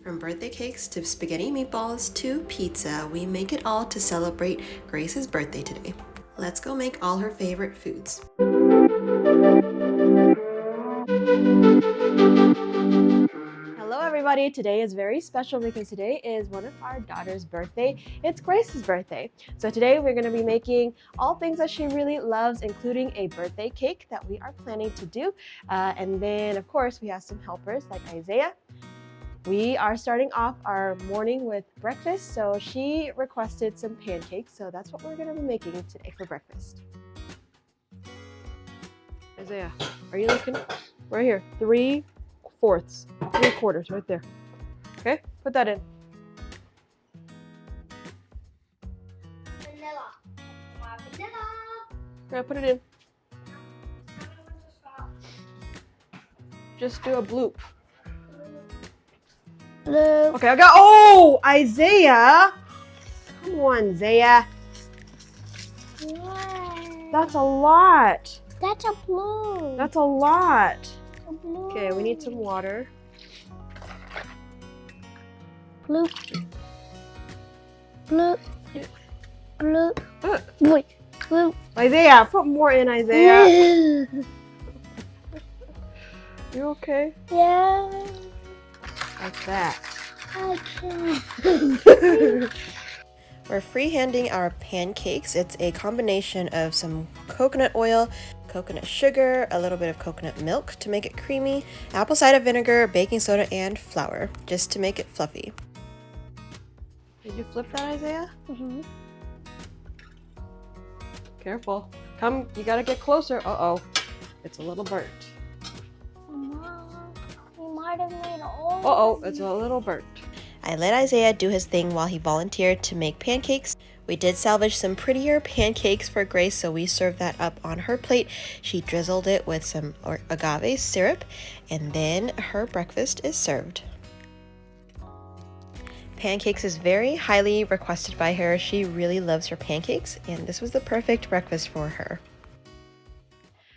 From birthday cakes to spaghetti meatballs to pizza, we make it all to celebrate Grace's birthday today. Let's go make all her favorite foods. Hello everybody, today is very special because today is one of our daughter's birthday. It's Grace's birthday. So today we're going to be making all things that she really loves, including a birthday cake that we are planning to do. And then of course we have some helpers like Isaiah. We are starting off our morning with breakfast, so she requested some pancakes, so that's what we're going to be making today for breakfast. Isaiah, are you looking? Right here, 3/4, 3/4 right there. Okay, put that in. Vanilla. Vanilla. Okay, put it in. Just do a bloop. Blue. Okay, I got. Oh, Isaiah! Come on, Isaiah. That's a lot. That's a blue. That's a lot. A blue. Okay, we need some water. Blue. Blue. Blue. Uh, Wait. Blue. Isaiah, put more in, Isaiah. You okay? Yeah. Like that. I can. We're freehanding our pancakes. It's a combination of some coconut oil, coconut sugar, a little bit of coconut milk to make it creamy, apple cider vinegar, baking soda, and flour, just to make it fluffy. Did you flip that, Isaiah? Mm-hmm. Careful. Come, you gotta get closer. Uh-oh. It's a little burnt. Mom, you might have made all. Uh-oh, it's a little burnt. I let Isaiah do his thing while he volunteered to make pancakes. We did salvage some prettier pancakes for Grace, so we served that up on her plate. She drizzled it with some agave syrup, and then her breakfast is served. Pancakes is very highly requested by her. She really loves her pancakes, and this was the perfect breakfast for her.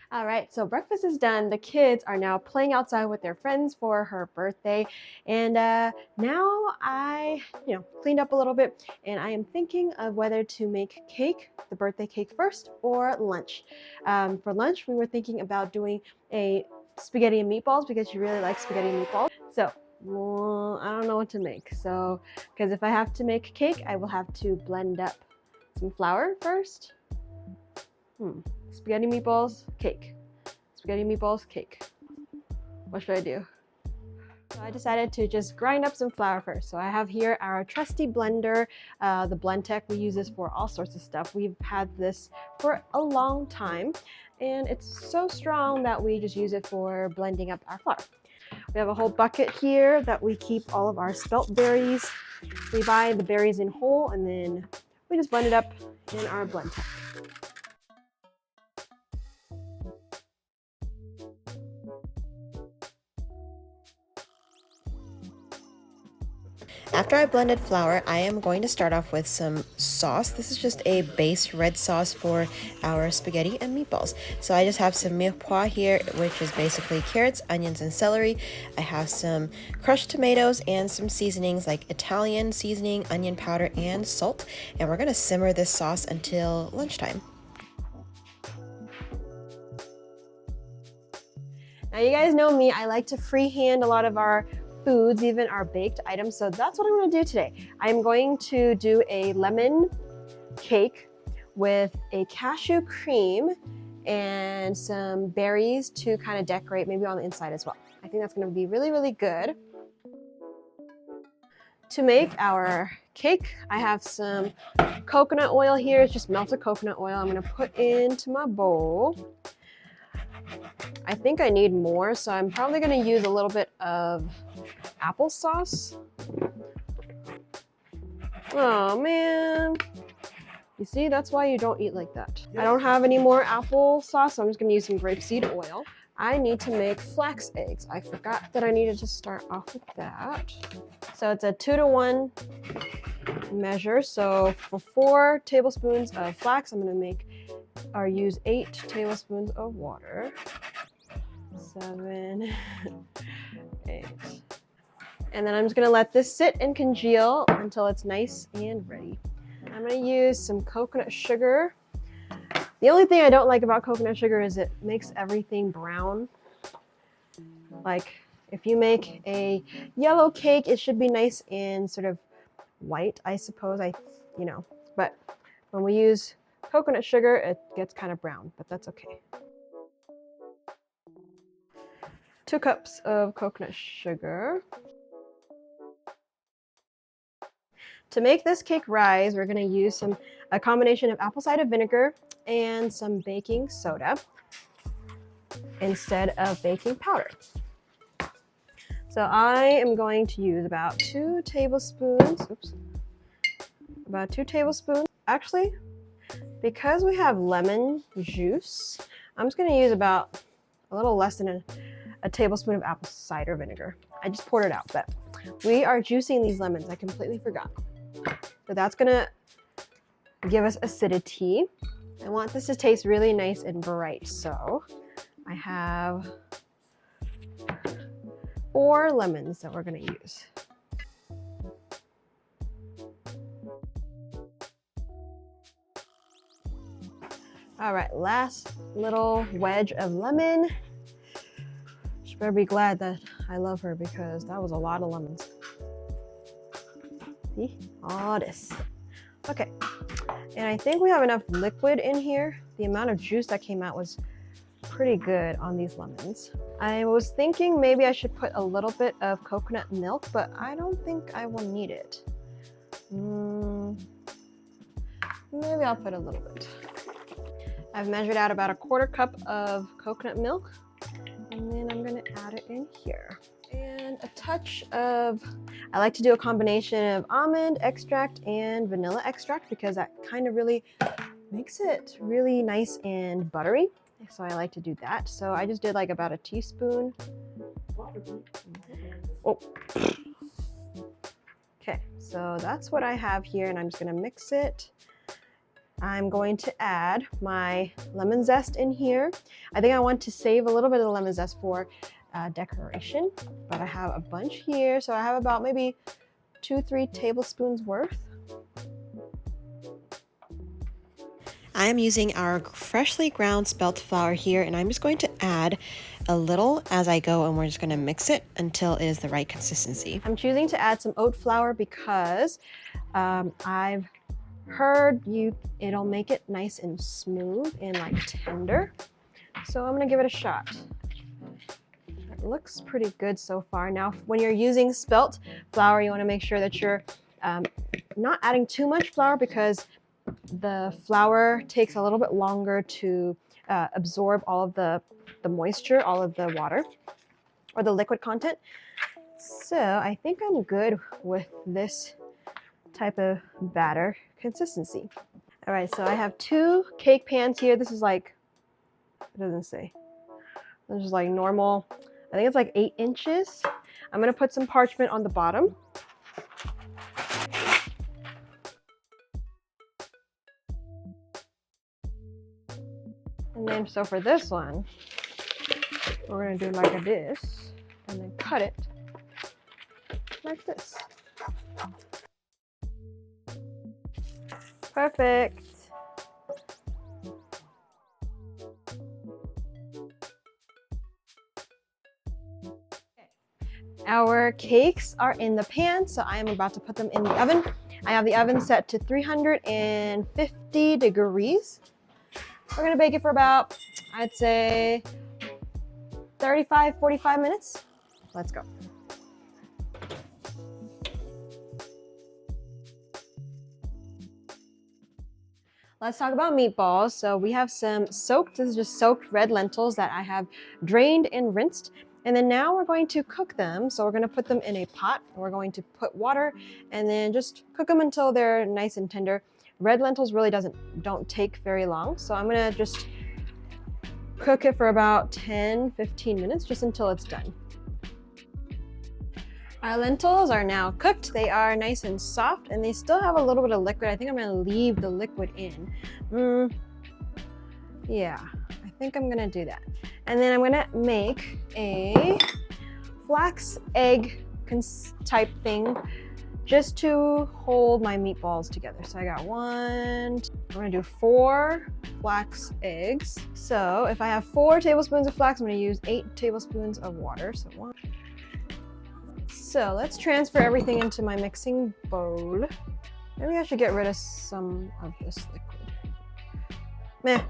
All right, so breakfast is done. The kids are now playing outside with their friends for her birthday. And now I, cleaned up a little bit, and I am thinking of whether to make cake, the birthday cake first, or lunch. For lunch, we were thinking about doing a spaghetti and meatballs because she really likes spaghetti and meatballs. So, well, I don't know what to make. So, because if I have to make cake, I will have to blend up some flour first. Spaghetti meatballs, cake. Spaghetti meatballs, cake. What should I do? So I decided to just grind up some flour first. So I have here our trusty blender, the Blendtec. We use this for all sorts of stuff. We've had this for a long time, and it's so strong that we just use it for blending up our flour. We have a whole bucket here that we keep all of our spelt berries. We buy the berries in whole, and then we just blend it up in our Blendtec. After I blended flour, I am going to start off with some sauce. This is just a base red sauce for our spaghetti and meatballs. So I just have some mirepoix here, which is basically carrots, onions, and celery. I have some crushed tomatoes and some seasonings like Italian seasoning, onion powder, and salt. And we're going to simmer this sauce until lunchtime. Now you guys know me, I like to freehand a lot of our foods, even our baked items. So that's what I'm going to do today. I'm going to do a lemon cake with a cashew cream and some berries to kind of decorate, maybe on the inside as well. I think that's going to be really, really good. To make our cake, I have some coconut oil here. It's just melted coconut oil. I'm going to put into my bowl. I think I need more, so I'm probably going to use a little bit of applesauce. Oh man. You see, that's why you don't eat like that. I don't have any more applesauce, so I'm just going to use some grapeseed oil. I need to make flax eggs. I forgot that I needed to start off with that. So it's a 2-to-1 measure. So for 4 tablespoons of flax, I'm going to make or use 8 tablespoons of water. 7, 8. And then I'm just gonna let this sit and congeal until it's nice and ready. I'm gonna use some coconut sugar. The only thing I don't like about coconut sugar is it makes everything brown. Like if you make a yellow cake, it should be nice and sort of white, I suppose, but when we use coconut sugar, it gets kind of brown, but that's okay. 2 cups of coconut sugar. To make this cake rise, we're going to use a combination of apple cider vinegar and some baking soda instead of baking powder. So I am going to use about 2 tablespoons. About 2 tablespoons. Actually, because we have lemon juice, I'm just going to use about a little less than a tablespoon of apple cider vinegar. I just poured it out, but we are juicing these lemons. I completely forgot. So that's gonna give us acidity. I want this to taste really nice and bright. So I have 4 lemons that we're gonna use. All right, last little wedge of lemon. She better be glad that I love her because that was a lot of lemons. See? All this. Okay, and I think we have enough liquid in here. The amount of juice that came out was pretty good on these lemons. I was thinking maybe I should put a little bit of coconut milk, but I don't think I will need it. Maybe I'll put a little bit. I've measured out about 1/4 cup of coconut milk, and then I'm gonna add it in here. And a touch of, I like to do a combination of almond extract and vanilla extract because that kind of really makes it really nice and buttery. So I like to do that. So I just did like about a teaspoon. Oh. Okay, so that's what I have here, and I'm just gonna mix it. I'm going to add my lemon zest in here. I think I want to save a little bit of the lemon zest for decoration, but I have a bunch here. So I have about maybe 2-3 tablespoons worth. I am using our freshly ground spelt flour here, and I'm just going to add a little as I go, and we're just going to mix it until it is the right consistency. I'm choosing to add some oat flour because I've heard it'll make it nice and smooth and like tender. So I'm gonna give it a shot. It looks pretty good so far. Now, when you're using spelt flour, you want to make sure that you're not adding too much flour because the flour takes a little bit longer to absorb all of the moisture, all of the water or the liquid content. So I think I'm good with this type of batter consistency. All right, so I have 2 cake pans here. This is like, it doesn't say. This is like normal. I think it's like 8 inches. I'm gonna put some parchment on the bottom. And then, so for this one, we're gonna do like this, and then cut it like this. Perfect. Our cakes are in the pan, so I am about to put them in the oven. I have the oven set to 350 degrees. We're gonna bake it for about, I'd say, 35-45 minutes. Let's go. Let's talk about meatballs. So we have some this is just soaked red lentils that I have drained and rinsed. And then now we're going to cook them. So we're gonna put them in a pot. We're going to put water and then just cook them until they're nice and tender. Red lentils really don't take very long. So I'm gonna just cook it for about 10-15 minutes, just until it's done. Our lentils are now cooked. They are nice and soft, and they still have a little bit of liquid. I think I'm gonna leave the liquid in. Yeah, I think I'm gonna do that. And then I'm gonna make a flax egg type thing just to hold my meatballs together. So I got I'm gonna do 4 flax eggs. So if I have 4 tablespoons of flax, I'm gonna use 8 tablespoons of water. So let's transfer everything into my mixing bowl. Maybe I should get rid of some of this liquid. Meh,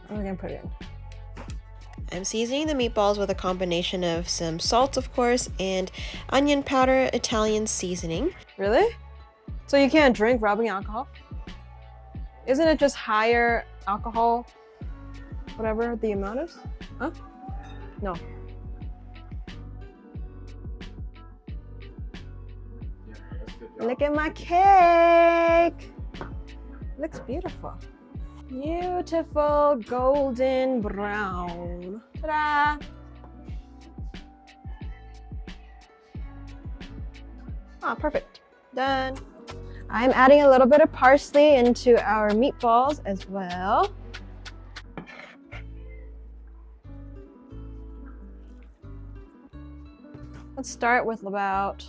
I'm gonna put it in. I'm seasoning the meatballs with a combination of some salt, of course, and onion powder, Italian seasoning. Really? So you can't drink rubbing alcohol? Isn't it just higher alcohol, whatever the amount is? Huh? No. Look at my cake! Looks beautiful. Beautiful golden brown. Ta-da! Ah, perfect. Done. I'm adding a little bit of parsley into our meatballs as well. Let's start with about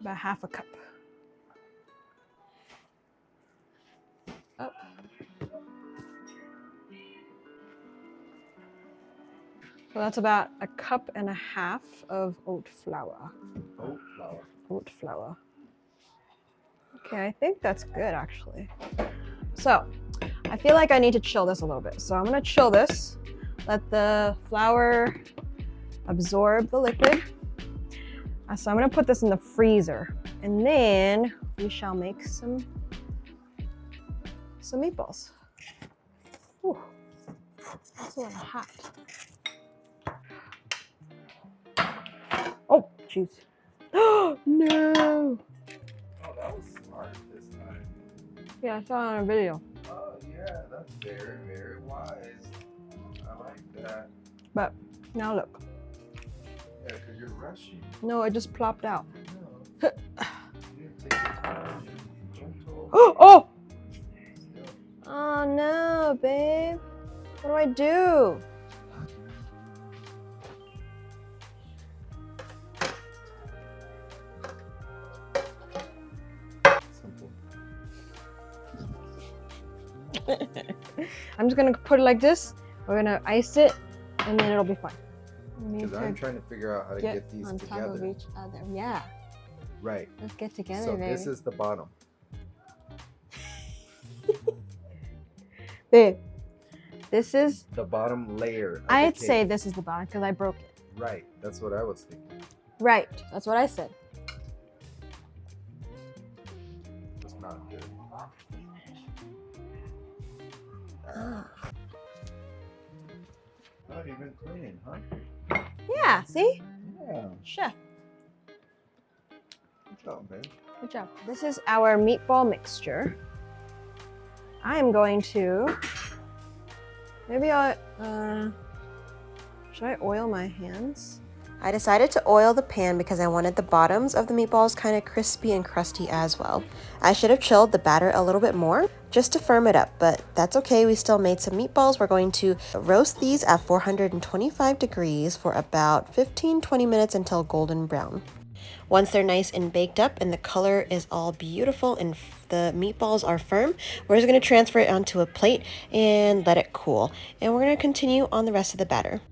half a cup. Oh. So that's about 1.5 cups of oat flour. Oat flour. Oat flour. Okay, I think that's good actually. So I feel like I need to chill this a little bit. So I'm gonna chill this, let the flour absorb the liquid. So I'm gonna put this in the freezer, and then we shall make some meatballs. Ooh, that's a little hot. Oh, jeez. Oh, no. Oh, that was smart this time. Yeah, I saw it on a video. Oh, yeah, that's very, very wise. I like that. But now look. Yeah, because you're rushing. No, it just plopped out. No. You take your time. Gentle. Oh! Oh no, babe. What do I do? Simple. I'm just gonna put it like this. We're gonna ice it, and then it'll be fine. Because I'm trying to figure out how to get these on together. top of each other. Yeah, Right. let's get together, So baby. this is the bottom. Babe, this is. The bottom layer. Of I'd the cake. say this is the bottom because I broke it. Right. That's what I was thinking. Right, that's what I said. It's not good. Not even clean, huh? Yeah, see? Yeah. Chef, Good job, babe. good job. This is our meatball mixture. I am going to. Maybe should I oil my hands? I decided to oil the pan because I wanted the bottoms of the meatballs kind of crispy and crusty as well. I should have chilled the batter a little bit more just to firm it up, but that's okay. We still made some meatballs. We're going to roast these at 425 degrees for about 15-20 minutes until golden brown. Once they're nice and baked up and the color is all beautiful and the meatballs are firm, we're just going to transfer it onto a plate and let it cool. And we're going to continue on the rest of the batter.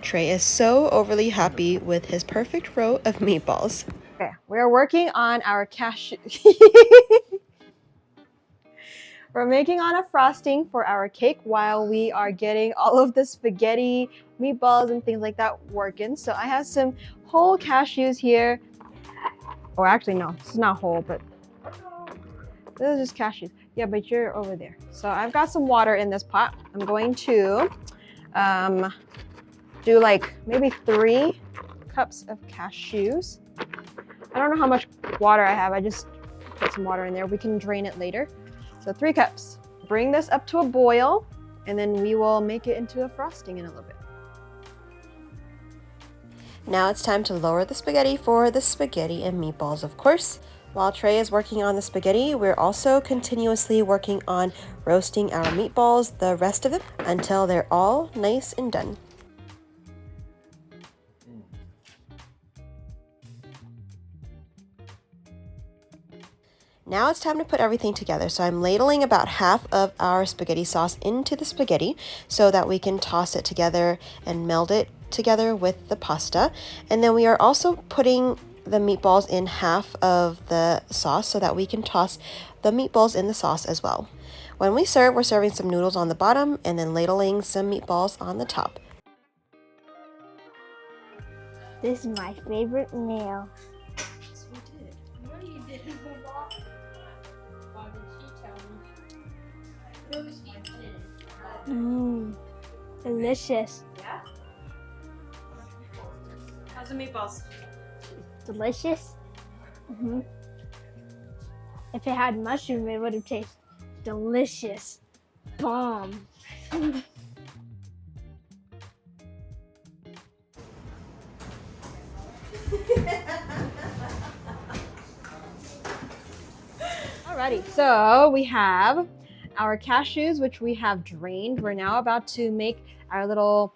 Trey is so overly happy with his perfect row of meatballs. Okay, we're working on our cashew. We're making on a frosting for our cake while we are getting all of the spaghetti, meatballs, and things like that working. So I have some whole cashews here. Or actually, no, it's not whole, but this is just cashews. Yeah, but you're over there. So I've got some water in this pot. I'm going to do like maybe 3 cups of cashews. I don't know how much water I have. I just put some water in there. We can drain it later. So 3 cups. Bring this up to a boil, and then we will make it into a frosting in a little bit. Now it's time to lower the spaghetti for the spaghetti and meatballs, of course. While Trey is working on the spaghetti, we're also continuously working on roasting our meatballs, the rest of them, until they're all nice and done. Now it's time to put everything together. So I'm ladling about half of our spaghetti sauce into the spaghetti so that we can toss it together and meld it together with the pasta. And then we are also putting the meatballs in half of the sauce so that we can toss the meatballs in the sauce as well. When we serve, we're serving some noodles on the bottom and then ladling some meatballs on the top. This is my favorite meal. Yes, we did. No, you didn't. Why did she tell me? Mmm, delicious. Yeah? How's the meatballs? Delicious? If it had mushroom, it would have tasted delicious. Bomb. Alrighty, so we have our cashews, which we have drained. We're now about to make our little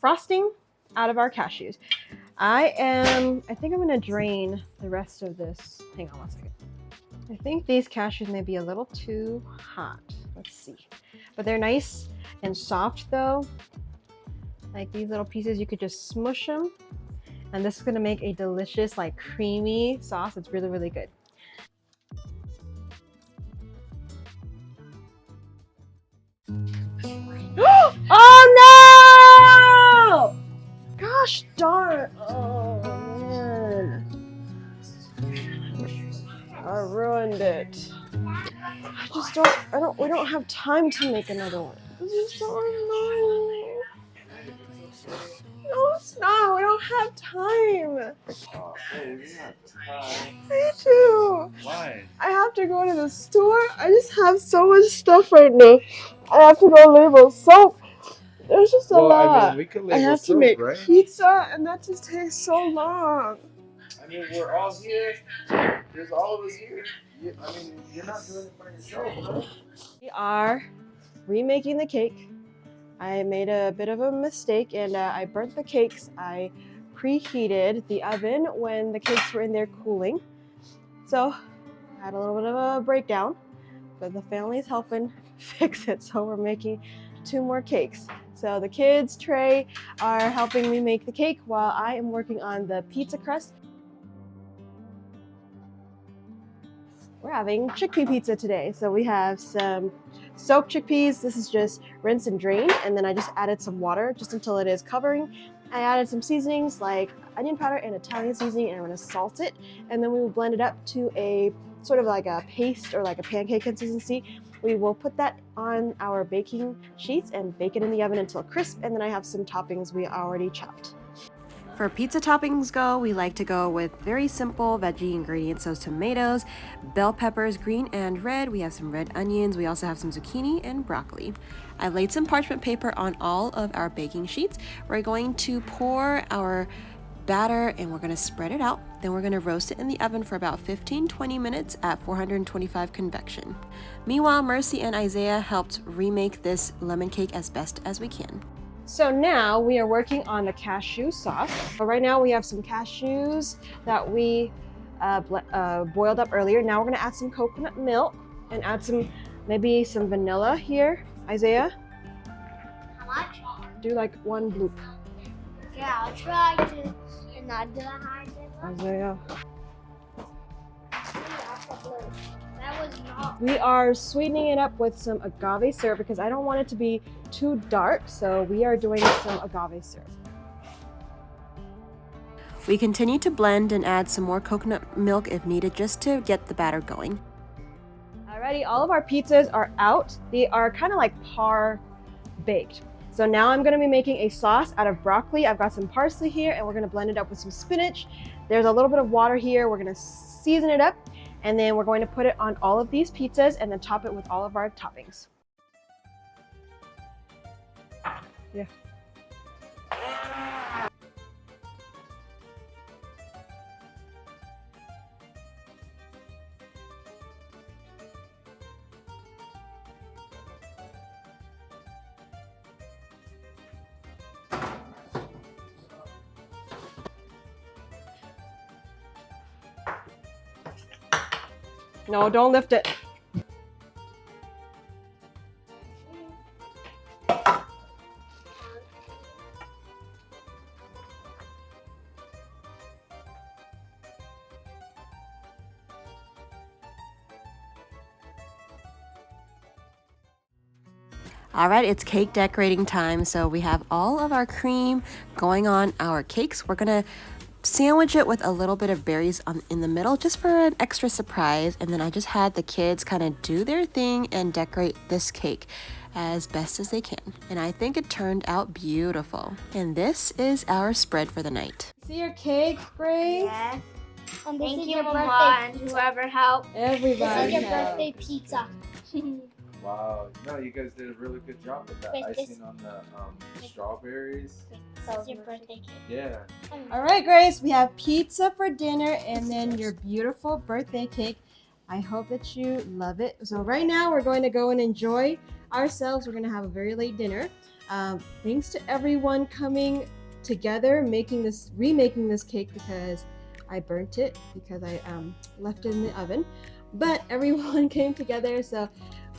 frosting out of our cashews. I think I'm gonna drain the rest of this. Hang on one second. I think these cashews may be a little too hot. Let's see. But they're nice and soft though. Like these little pieces, you could just smush them. And this is gonna make a delicious, like creamy sauce. It's really, really good. Oh no! Gosh darn! Oh man! I ruined it. We don't have time to make another one. This is so annoying. No, it's not. We don't have time. Oh, hey, we have time. Me too. Why? I have to go to the store. I just have so much stuff right now. I have to go label soap. There's just a lot. I mean, we could label I have to soap, make right? pizza, and that just takes so long. I mean, we're all here. There's all of us here. I mean, you're not doing it by yourself, right? We are remaking the cake. I made a bit of a mistake and I burnt the cakes. I preheated the oven when the cakes were in there cooling. So I had a little bit of a breakdown, but the family's helping fix it. So we're making 2 more cakes. So the kids, Trey, are helping me make the cake while I am working on the pizza crust. We're having chickpea pizza today. So we have some soaked chickpeas. This is just rinse and drain. And then I just added some water just until it is covering. I added some seasonings like onion powder and Italian seasoning, and I'm gonna salt it. And then we will blend it up to a sort of like a paste or like a pancake consistency. We will put that on our baking sheets and bake it in the oven until crisp. And then I have some toppings we already chopped. For pizza toppings go, we like to go with very simple veggie ingredients. So tomatoes, bell peppers, green and red. We have some red onions. We also have some zucchini and broccoli. I laid some parchment paper on all of our baking sheets. We're going to pour our batter and we're going to spread it out. Then we're going to roast it in the oven for about 15-20 minutes at 425 convection. Meanwhile, Mercy and Isaiah helped remake this lemon cake as best as we can. So now we are working on the cashew sauce. But right now we have some cashews that we boiled up earlier. Now we're gonna add some coconut milk and add maybe some vanilla here. Isaiah? How much? Do like 1 bloop. Yeah, I'll try to not do it. Isaiah. That was not. We are sweetening it up with some agave syrup because I don't want it to be too dark, so we are doing some agave syrup. We continue to blend and add some more coconut milk if needed just to get the batter going. Alrighty, all of our pizzas are out. They are kind of like par baked. So now I'm going to be making a sauce out of broccoli. I've got some parsley here and we're going to blend it up with some spinach. There's a little bit of water here. We're going to season it up and then we're going to put it on all of these pizzas and then top it with all of our toppings. Yeah. No, don't lift it. All right, it's cake decorating time. So we have all of our cream going on our cakes. We're gonna sandwich it with a little bit of berries in the middle just for an extra surprise. And then I just had the kids kind of do their thing and decorate this cake as best as they can. And I think it turned out beautiful. And this is our spread for the night. See your cake, Grace? Yes. And this Thank is you, your Mama, and birthday. whoever helped. This Everybody. is your helped. birthday pizza. Wow, no, you guys did a really good job with that Wait, icing on the strawberries. This is your birthday cake. Yeah. All right, Grace, we have pizza for dinner and then your beautiful birthday cake. I hope that you love it. So right now we're going to go and enjoy ourselves. We're going to have a very late dinner. Thanks to everyone coming together, remaking this cake because I burnt it because I left it in the oven. But everyone came together, so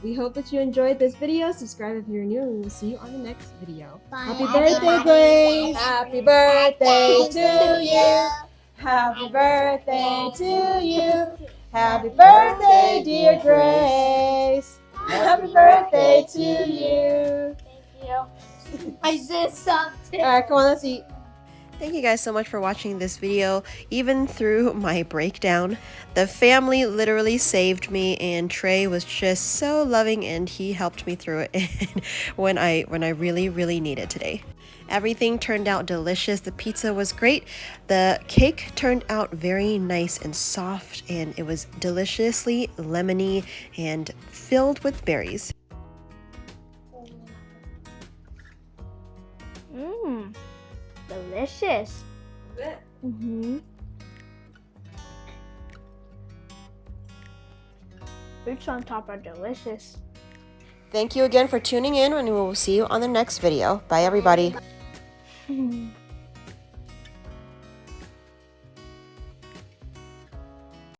we hope that you enjoyed this video. Subscribe if you're new, and we'll see you on the next video. Bye, Happy birthday, Grace! Happy birthday to you! Happy birthday to you! Happy birthday, dear Grace! Happy birthday to you! Thank you. I did something. All right, come on, let's eat. Thank you guys so much for watching this video. Even through my breakdown, the family literally saved me, and Trey was just so loving and he helped me through it when I really needed today. Everything turned out delicious. The pizza was great. The cake turned out very nice and soft, and it was deliciously lemony and filled with berries. Mmm. Delicious. Mm-hmm. Fruits on top are delicious. Thank you again for tuning in, and we will see you on the next video. Bye, everybody.